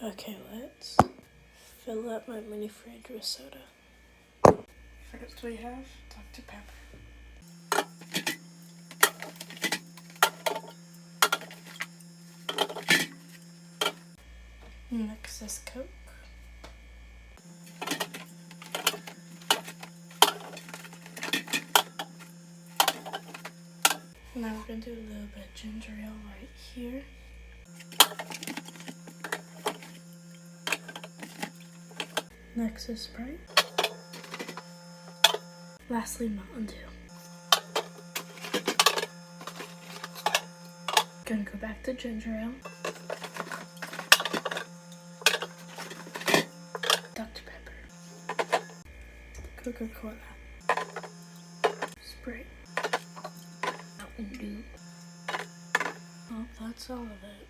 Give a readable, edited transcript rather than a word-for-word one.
Okay, let's fill up my mini fridge with soda. First we have Dr. Pepper. Next is Coke. Now we're gonna do a little bit of ginger ale right here. Next is Sprite. Lastly, Mountain Dew. Gonna go back to ginger ale. Dr. Pepper. Coca-Cola. Sprite. Mountain Dew. Oh, that's all of it.